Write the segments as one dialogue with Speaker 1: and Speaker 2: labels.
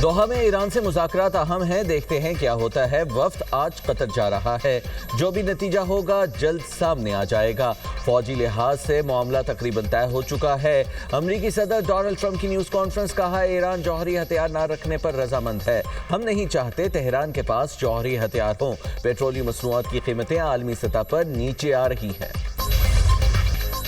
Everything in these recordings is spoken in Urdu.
Speaker 1: دوحہ میں ایران سے مذاکرات اہم ہیں، دیکھتے ہیں کیا ہوتا ہے۔ وفد آج قطر جا رہا ہے، جو بھی نتیجہ ہوگا جلد سامنے آ جائے گا۔ فوجی لحاظ سے معاملہ تقریباً طے ہو چکا ہے۔ امریکی صدر ڈونلڈ ٹرمپ کی نیوز کانفرنس، کہا ایران جوہری ہتھیار نہ رکھنے پر رضامند ہے۔ ہم نہیں چاہتے تہران کے پاس جوہری ہتھیار ہوں۔ پیٹرولیم مصنوعات کی قیمتیں عالمی سطح پر نیچے آ رہی ہیں۔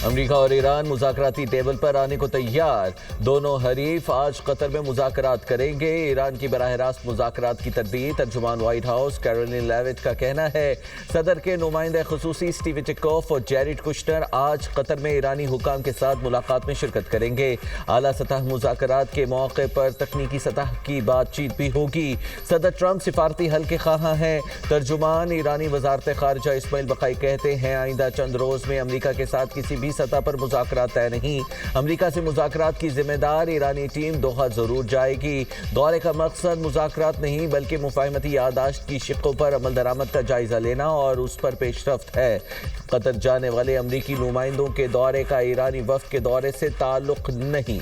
Speaker 1: امریکہ اور ایران مذاکراتی ٹیبل پر آنے کو تیار۔ دونوں حریف آج قطر میں مذاکرات کریں گے۔ ایران کی براہ راست مذاکرات کی تردید۔ ترجمان وائٹ ہاؤس کیرولین لیوٹ کا کہنا ہے صدر کے نمائندہ خصوصی اسٹیو وٹکوف اور جیریڈ کشنر آج قطر میں ایرانی حکام کے ساتھ ملاقات میں شرکت کریں گے۔ اعلیٰ سطح مذاکرات کے موقع پر تکنیکی سطح کی بات چیت بھی ہوگی۔ صدر ٹرمپ سفارتی حل کے خواہاں ہیں۔ ترجمان ایرانی وزارت خارجہ اسماعیل بقائی کہتے ہیں آئندہ چند روز میں امریکہ کے ساتھ کسی بھی سطح پر مذاکرات طے نہیں۔ امریکہ سے مذاکرات کی ذمہ دار ایرانی ٹیم دوحہ ضرور جائے گی۔ دورے کا مقصد مذاکرات نہیں بلکہ مفاہمتی یادداشت کی شقوں پر عمل درآمد کا جائزہ لینا اور اس پر پیش رفت ہے۔ قطر جانے والے امریکی نمائندوں کے دورے کا ایرانی وفد کے دورے سے تعلق نہیں۔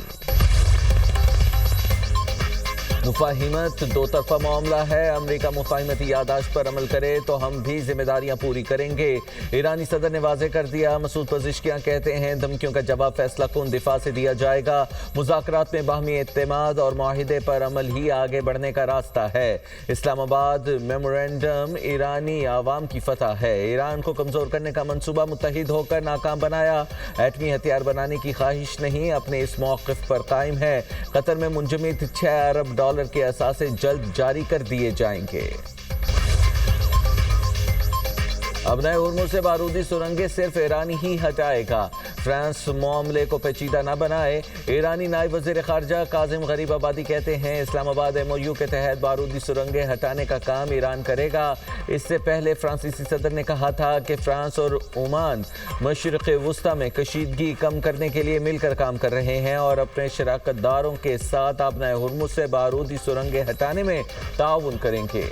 Speaker 1: مفاہمت دو طرفہ معاملہ ہے۔ امریکہ مفاہمتی یادداشت پر عمل کرے تو ہم بھی ذمہ داریاں پوری کریں گے۔ ایرانی صدر نے واضح کر دیا۔ مسعود پزشکیان کہتے ہیں دھمکیوں کا جواب فیصلہ کن دفاع سے دیا جائے گا۔ مذاکرات میں باہمی اعتماد اور معاہدے پر عمل ہی آگے بڑھنے کا راستہ ہے۔ اسلام آباد میمورنڈم ایرانی عوام کی فتح ہے۔ ایران کو کمزور کرنے کا منصوبہ متحد ہو کر ناکام بنایا۔ ایٹمی ہتھیار بنانے کی خواہش نہیں، اپنے اس موقف پر قائم ہے۔ قطر میں منجمد $6 ارب کے اثاثے جلد جاری کر دیے جائیں گے۔ ابنۂ ہرمز سے بارودی سرنگیں صرف ایرانی ہی ہٹائے گا۔ فرانس معاملے کو پیچیدہ نہ بنائے۔ ایرانی نائب وزیر خارجہ کاظم غریب آبادی کہتے ہیں اسلام آباد MOU کے تحت بارودی سرنگیں ہٹانے کا کام ایران کرے گا۔ اس سے پہلے فرانسیسی صدر نے کہا تھا کہ فرانس اور عمان مشرق وسطی میں کشیدگی کم کرنے کے لیے مل کر کام کر رہے ہیں اور اپنے شراکت داروں کے ساتھ ابنۂ ہرمز سے بارودی سرنگیں ہٹانے میں تعاون کریں گے۔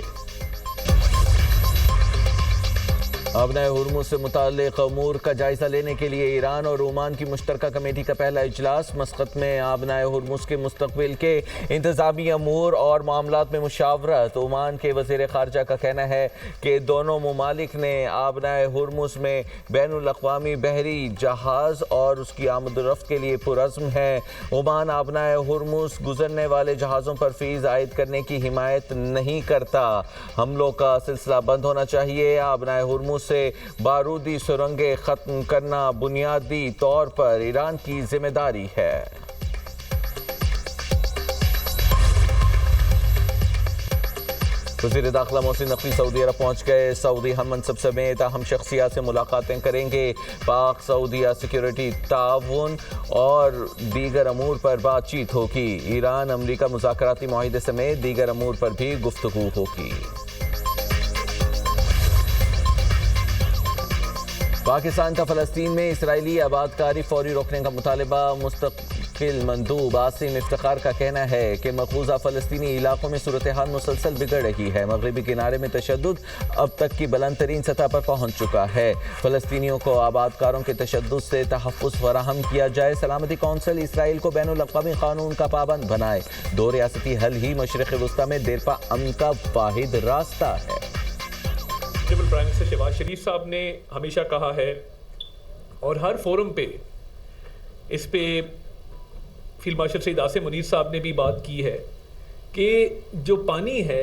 Speaker 1: ابنۂ ہرمز سے متعلق امور کا جائزہ لینے کے لیے ایران اور عمان کی مشترکہ کمیٹی کا پہلا اجلاس۔ مسقط میں ابنۂ ہرمز کے مستقبل کے انتظامی امور اور معاملات میں مشاورت۔ عمان کے وزیر خارجہ کا کہنا ہے کہ دونوں ممالک نے ابنۂ ہرمز میں بین الاقوامی بحری جہاز اور اس کی آمد و رفت کے لیے پرعزم ہے۔ عمان ابنۂ ہرمز گزرنے والے جہازوں پر فیس عائد کرنے کی حمایت نہیں کرتا۔ حملوں کا سلسلہ بند ہونا چاہیے۔ ابنۂ ہرمز سے بارودی سرنگیں ختم کرنا بنیادی طور پر ایران کی ذمہ داری ہے۔ وزیر داخلہ محسن نقوی سعودی عرب پہنچ گئے۔ سعودی ہم منصب سمیت اہم شخصیات سے ملاقاتیں کریں گے۔ پاک سعودیہ سیکیورٹی تعاون اور دیگر امور پر بات چیت ہوگی۔ ایران امریکہ مذاکراتی معاہدے سمیت دیگر امور پر بھی گفتگو ہوگی۔ پاکستان کا فلسطین میں اسرائیلی آبادکاری فوری روکنے کا مطالبہ۔ مستقل مندوب عاصم افتخار کا کہنا ہے کہ مقبوضہ فلسطینی علاقوں میں صورتحال مسلسل بگڑ رہی ہے۔ مغربی کنارے میں تشدد اب تک کی بلند ترین سطح پر پہنچ چکا ہے۔ فلسطینیوں کو آبادکاروں کے تشدد سے تحفظ فراہم کیا جائے۔ سلامتی کونسل اسرائیل کو بین الاقوامی قانون کا پابند بنائے۔ دو ریاستی حل ہی مشرق وسطی میں دیرپا امن کا واحد راستہ ہے۔
Speaker 2: پرائم منسٹر شہباز شریف صاحب نے ہمیشہ کہا ہے اور ہر فورم پہ اس پہ فیلڈ مارشل سعید عاصم منیر صاحب نے بھی بات کی ہے کہ جو پانی ہے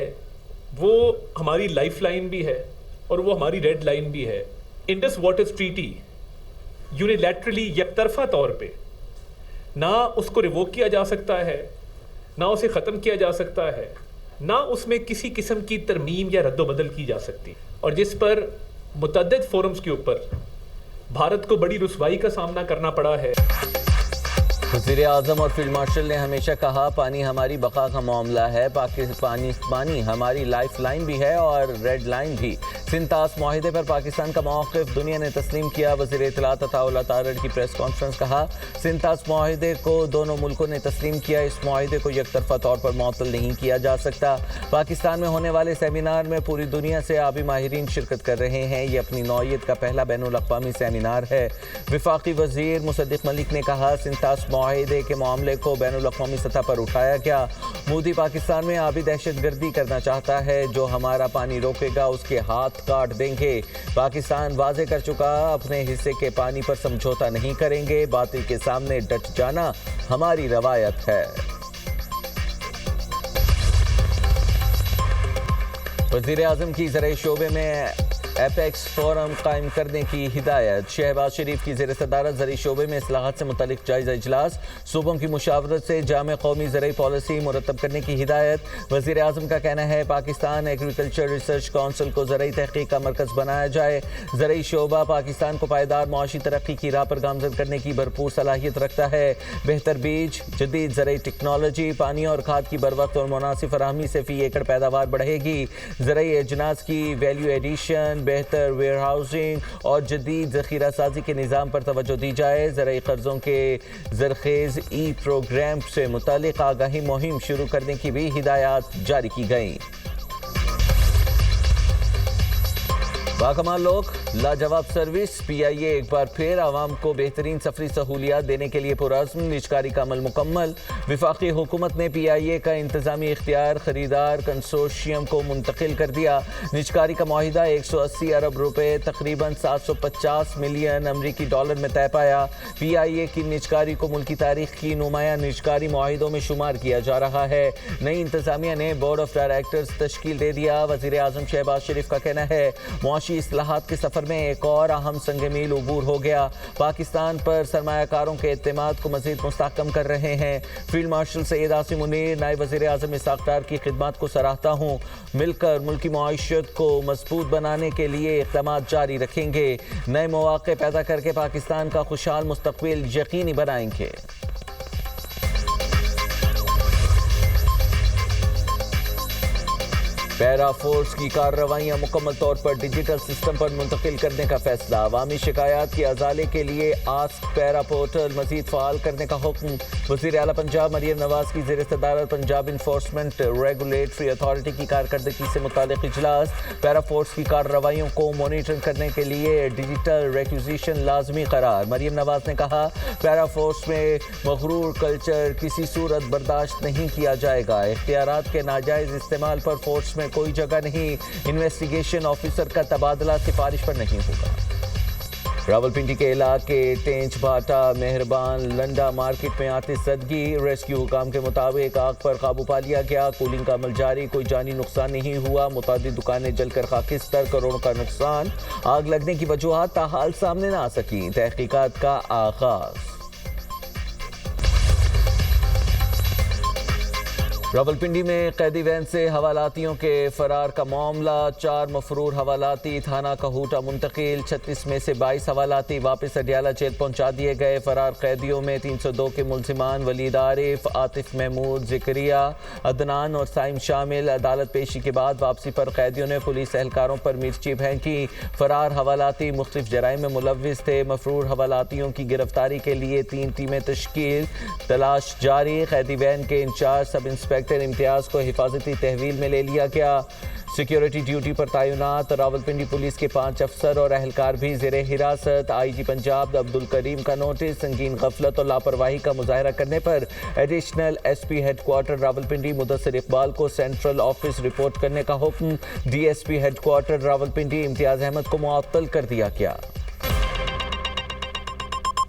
Speaker 2: وہ ہماری لائف لائن بھی ہے اور وہ ہماری ریڈ لائن بھی ہے۔ انڈس واٹرز ٹریٹی یونیلیٹرلی یک طرفہ طور پہ نہ اس کو ریووک کیا جا سکتا ہے، نہ اسے ختم کیا جا سکتا ہے، نہ اس میں کسی قسم کی ترمیم یا رد و بدل کی جا سکتی، اور جس پر متعدد فورمز کے اوپر بھارت کو بڑی رسوائی کا سامنا کرنا پڑا ہے۔
Speaker 1: وزیر اعظم اور فیلڈ مارشل نے ہمیشہ کہا پانی ہماری بقا کا معاملہ ہے۔ پانی ہماری لائف لائن بھی ہے اور ریڈ لائن بھی۔ سنتاس معاہدے پر پاکستان کا موقف دنیا نے تسلیم کیا. وزیر اطلاعات عطا اللہ تارڑ کی پریس کانفرنس. کہا سنتاس معاہدے کو دونوں ملکوں نے تسلیم کیا. اس معاہدے کو یک طرفہ طور پر معطل نہیں کیا جا سکتا. پاکستان میں ہونے والے سیمینار میں پوری دنیا سے آبی ماہرین شرکت کر رہے ہیں. یہ اپنی نوعیت کا پہلا بین الاقوامی سیمینار ہے. وفاقی وزیر مصدق ملک نے کہا سنتاس معاہدے کے معاملے کو بین الاقوامی سطح پر اٹھایا گیا. مودی پاکستان میں آبی دہشت گردی کرنا چاہتا ہے. جو ہمارا پانی روکے گا اس کے ہاتھ کاٹ دیں گے. پاکستان واضح کر چکا اپنے حصے کے پانی پر سمجھوتا نہیں کریں گے. باطل کے سامنے ڈٹ جانا ہماری روایت ہے. وزیر اعظم کی زرعی شعبے میں ایپیکس فورم قائم کرنے کی ہدایت. شہباز شریف کی زیر صدارت زرعی شعبے میں اصلاحات سے متعلق جائزہ اجلاس. صوبوں کی مشاورت سے جامع قومی زرعی پالیسی مرتب کرنے کی ہدایت. وزیر اعظم کا کہنا ہے پاکستان ایگریکلچر ریسرچ کونسل کو زرعی تحقیق کا مرکز بنایا جائے. زرعی شعبہ پاکستان کو پائیدار معاشی ترقی کی راہ پر گامزن کرنے کی بھرپور صلاحیت رکھتا ہے. بہتر بیج، جدید زرعی ٹیکنالوجی، پانی اور کھاد کی بروقت اور مناسب فراہمی سے فی ایکڑ پیداوار بڑھے گی. زرعی اجناس کی ویلیو ایڈیشن، بہتر ویئر ہاؤسنگ اور جدید ذخیرہ سازی کے نظام پر توجہ دی جائے. زرعی قرضوں کے زرخیز ای پروگرام سے متعلق آگاہی مہم شروع کرنے کی بھی ہدایات جاری کی گئیں. باکمال لوگ لاجواب سروس. پی آئی اے ایک بار پھر عوام کو بہترین سفری سہولیات دینے کے لیے پرعزم. نجکاری کا عمل مکمل. وفاقی حکومت نے پی آئی اے کا انتظامی اختیار خریدار کنسورشیم کو منتقل کر دیا. نجکاری کا معاہدہ 180 ارب روپے تقریباً 750 ملین امریکی ڈالر میں طے پایا. پی آئی اے کی نجکاری کو ملکی تاریخ کی نمایاں نجکاری معاہدوں میں شمار کیا جا رہا ہے. نئی انتظامیہ نے بورڈ آف ڈائریکٹرز تشکیل دے دیا. وزیر اعظم شہباز شریف کا کہنا ہے معاشی اصلاحات کے سفر میں ایک اور اہم سنگ میل عبور ہو گیا. پاکستان پر سرمایہ کاروں کے اعتماد کو مزید مستحکم کر رہے ہیں. فیلڈ مارشل سید عاصم منیر نائب وزیر اعظم اسحاق ڈار کی خدمات کو سراہتا ہوں. مل کر ملکی معیشت کو مضبوط بنانے کے لیے اقدامات جاری رکھیں گے. نئے مواقع پیدا کر کے پاکستان کا خوشحال مستقبل یقینی بنائیں گے. پیرا فورس کی کارروائیاں مکمل طور پر ڈیجیٹل سسٹم پر منتقل کرنے کا فیصلہ. عوامی شکایات کے ازالے کے لیے آسک پیرا پورٹل مزید فعال کرنے کا حکم. وزیر اعلیٰ پنجاب مریم نواز کی زیر صدارت پنجاب انفورسمنٹ ریگولیٹری اتھارٹی کی کارکردگی سے متعلق اجلاس. پیرا فورس کی کارروائیوں کو مانیٹر کرنے کے لیے ڈیجیٹل ریکوزیشن لازمی قرار. مریم نواز نے کہا پیرا فورس میں مغرور کلچر کسی صورت برداشت نہیں کیا جائے گا. اختیارات کے ناجائز استعمال پر فورس میں کوئی جگہ نہیں. انویسٹیگیشن آفیسر کا تبادلہ سفارش پر نہیں ہوگا. راولپنڈی کے علاقے ٹینچ بھاٹا مہربان لنڈا مارکیٹ میں آتش زدگی. ریسکیو حکام کے مطابق آگ پر قابو پا لیا گیا. کولنگ کا عمل جاری. کوئی جانی نقصان نہیں ہوا. متعدد دکانیں جل کر خاکستر. کروڑوں کا نقصان. آگ لگنے کی وجوہات تاحال سامنے نہ آ سکیں. تحقیقات کا آغاز. راولپنڈی میں قیدی وین سے حوالاتیوں کے فرار کا معاملہ. 4 مفرور حوالاتی تھانہ کہوٹہ منتقل. 36 میں سے 22 حوالاتی واپس اڈیالہ جیل پہنچا دیے گئے. فرار قیدیوں میں 302 کے ملزمان ولید عارف، عاطف محمود، زکریا، عدنان اور سائم شامل. عدالت پیشی کے بعد واپسی پر قیدیوں نے پولیس اہلکاروں پر مرچی پھینکی. فرار حوالاتی مختلف جرائم میں ملوث تھے. مفرور حوالاتیوں کی گرفتاری کے لیے 3 ٹیمیں تشکیل. تلاش جاری. قیدی وین کے انچارج سب انسپیکٹر امتیاز کو حفاظتی تحویل میں لے لیا گیا. سیکیورٹی ڈیوٹی پر تعینات راولپنڈی پولیس کے 5 افسر اور اہلکار بھی زیر حراست. آئی جی پنجاب عبدالکریم کا نوٹس. سنگین غفلت اور لاپرواہی کا مظاہرہ کرنے پر additional S P headquarter Rawalpindi Mudassar Iqbal کو سینٹرل آفس رپورٹ کرنے کا حکم. D S P headquarter Rawalpindi Imtiaz Ahmed کو معطل کر دیا گیا.